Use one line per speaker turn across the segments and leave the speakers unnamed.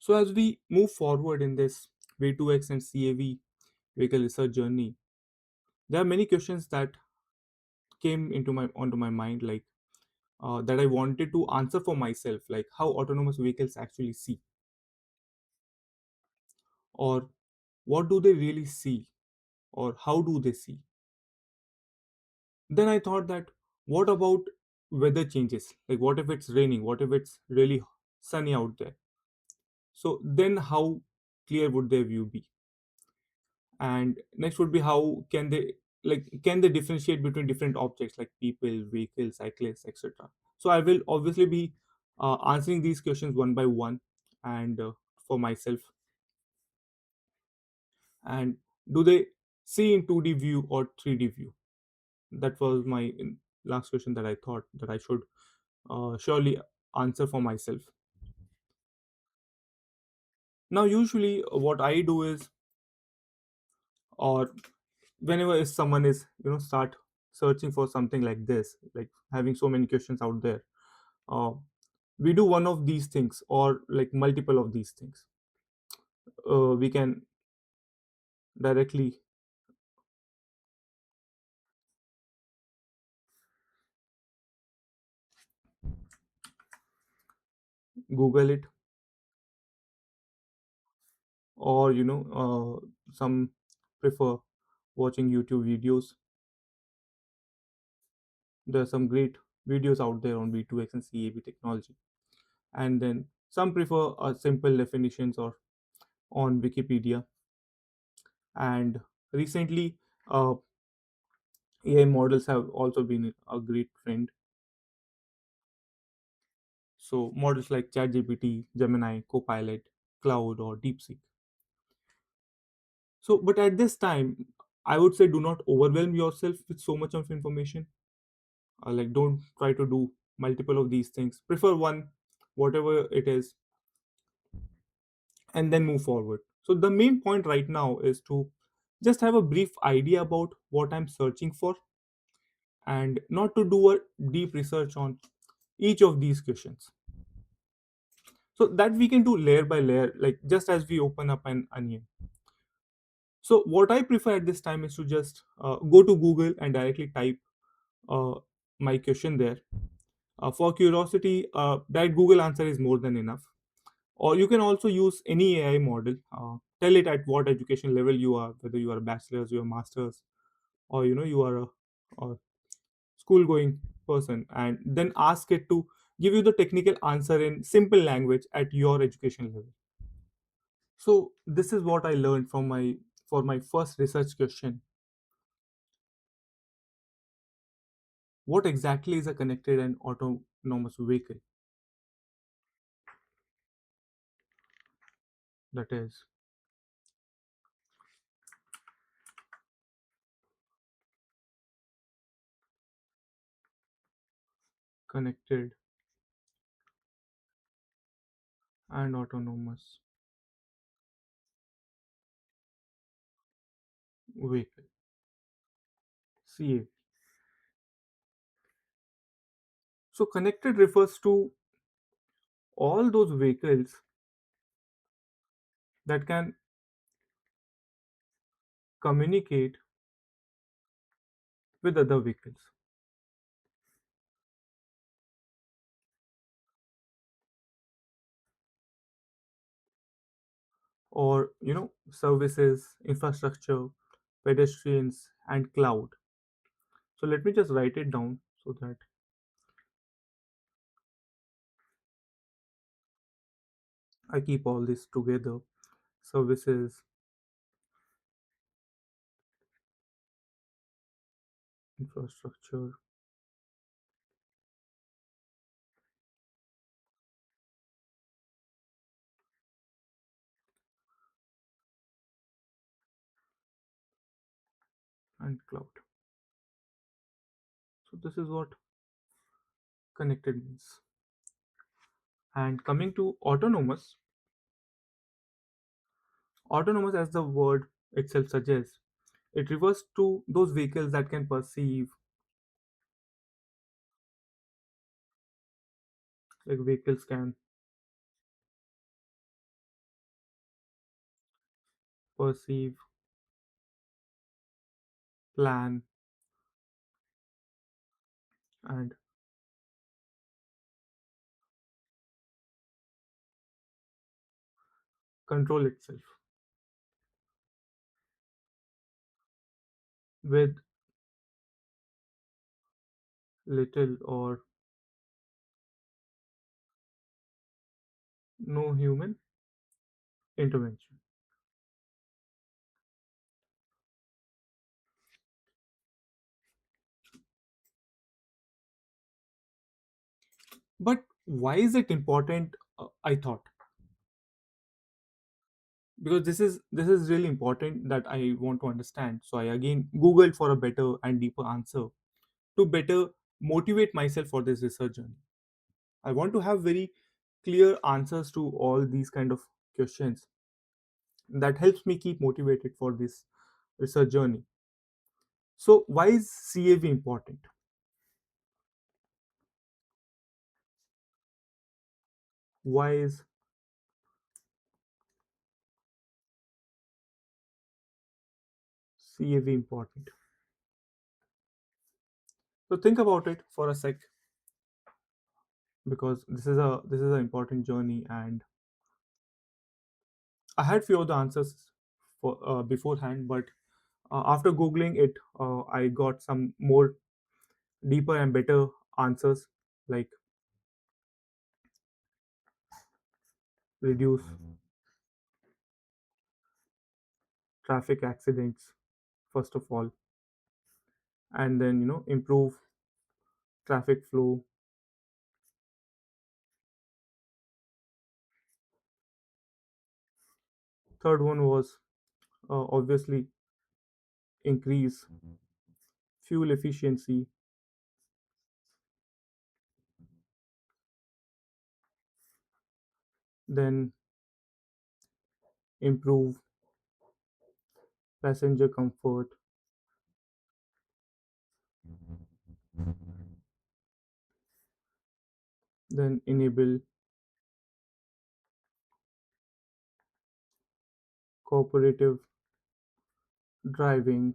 So as we move forward in this V2X and CAV vehicle research journey, there are many questions that came into my onto my mind, like that I wanted to answer for myself, like how autonomous vehicles actually see, or what do they really see, or how do they see. Then I thought that, what about weather changes? Like, what if it's raining? What if it's really sunny out there? So then, how clear would their view be? And next would be, how can they, can they differentiate between different objects like people, vehicles, cyclists, etc. So I will obviously be answering these questions one by one, and for myself. And do they see in 2D view or 3D view? That was my last question that I thought that I should surely answer for myself. Now, usually, what I do is, or whenever if someone is, start searching for something like this, like having so many questions out there, uh, we do one of these things, or like multiple of these things. We can directly Google it, or some prefer watching YouTube videos. There are some great videos out there on V2X and CAB technology. And then some prefer simple definitions or on Wikipedia. And recently, uh, AI models have also been a great friend. So models like ChatGPT, Gemini, Copilot, Cloud, or DeepSeek. So, but at this time, I would say, do not overwhelm yourself with so much of information. Like, don't try to do multiple of these things. Prefer one, whatever it is, and then move forward. So the main point right now is to just have a brief idea about what I'm searching for, and not to do a deep research on each of these questions. So that we can do layer by layer, like just as we open up an onion. So what I prefer at this time is to just go to Google and directly type uh, my question there. For curiosity, that Google answer is more than enough. Or you can also use any AI model. Tell it at what education level you are, whether you are a bachelor's, you are master's, or you are a school going person, and then ask it to give you the technical answer in simple language at your education level. So this is what I learned from my for my first research question. What exactly is a connected and autonomous vehicle? That is connected and autonomous vehicle. CA. So connected refers to all those vehicles that can communicate with other vehicles, or services, infrastructure, pedestrians, and cloud. So let me just write it down so that I keep all this together. Services, infrastructure, and cloud. So this is what connected means. And coming to autonomous, autonomous, as the word itself suggests, it refers to those vehicles that can perceive, like vehicles can perceive, plan, and control itself with little or no human intervention. But why is it important? I thought, because this is really important that I want to understand. So I again googled for a better and deeper answer to better motivate myself for this research journey. I want to have very clear answers to all these kind of questions that helps me keep motivated for this research journey. So why is CAV important? Why is CAV important? So think about it for a sec, because this is an important journey, and I had few of the answers for beforehand, but after googling it, I got some more deeper and better answers, like reduce traffic accidents first of all, and then improve traffic flow. Third one was obviously increase fuel efficiency, then improve passenger comfort, then enable cooperative driving.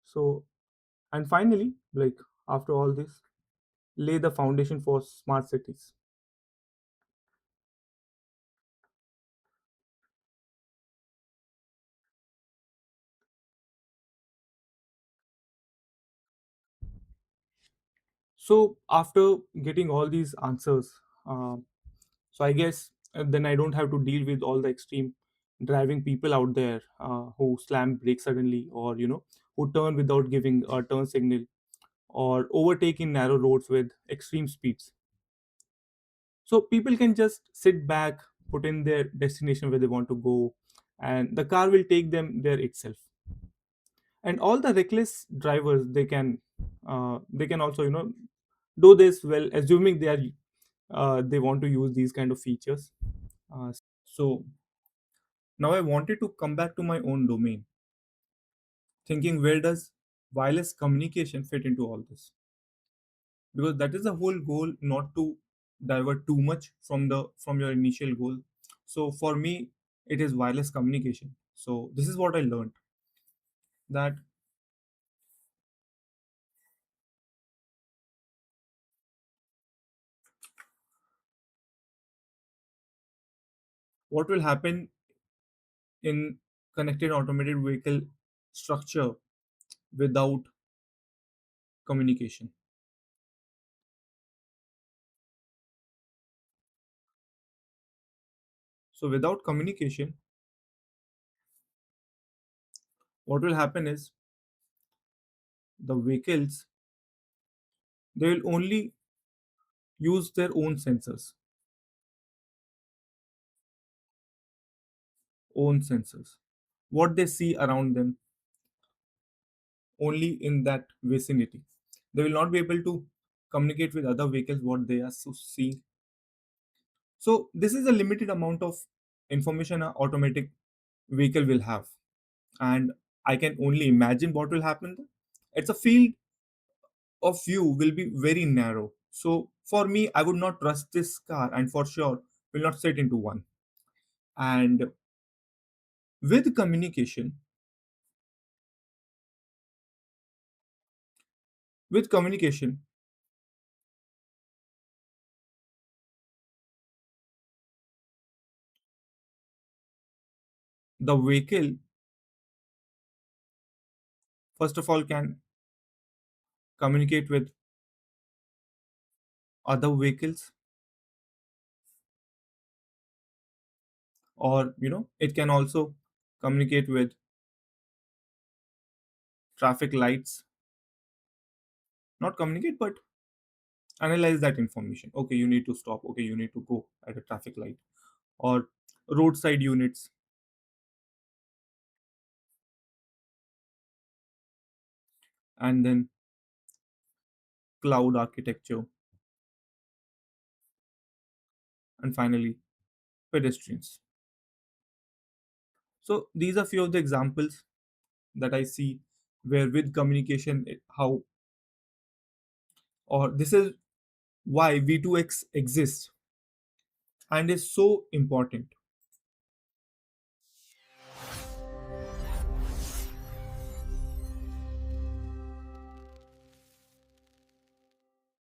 So, and finally, like after all this, lay the foundation for smart cities. So after getting all these answers, uh, so I guess then I don't have to deal with all the extreme driving people out there who slam brakes suddenly, or who turn without giving a turn signal, or overtake in narrow roads with extreme speeds. So people can just sit back, put in their destination where they want to go, and the car will take them there itself. And all the reckless drivers, they can also do this well, assuming they want to use these kind of features. So now I wanted to come back to my own domain, thinking, where does wireless communication fit into all this? Because that is the whole goal, not to divert too much from your initial goal. So for me, it is wireless communication. So this is what I learned, that what will happen in connected automated vehicle structure without communication. So without communication, what will happen is the vehicles, they will only use their own sensors, what they see around them, only in that vicinity. They will not be able to communicate with other vehicles what they are seeing. So this is a limited amount of information an automatic vehicle will have, and I can only imagine what will happen. It's a field of view will be very narrow. So for me, I would not trust this car, and for sure will not sit into one. And with communication, with communication, the vehicle first of all can communicate with other vehicles, or it can also communicate with traffic lights. Not communicate, but analyze that information. Okay, you need to stop. Okay, you need to go at a traffic light. Or roadside units, and then cloud architecture, and finally pedestrians. So these are few of the examples that I see where with communication how, or this is why V2X exists and is so important.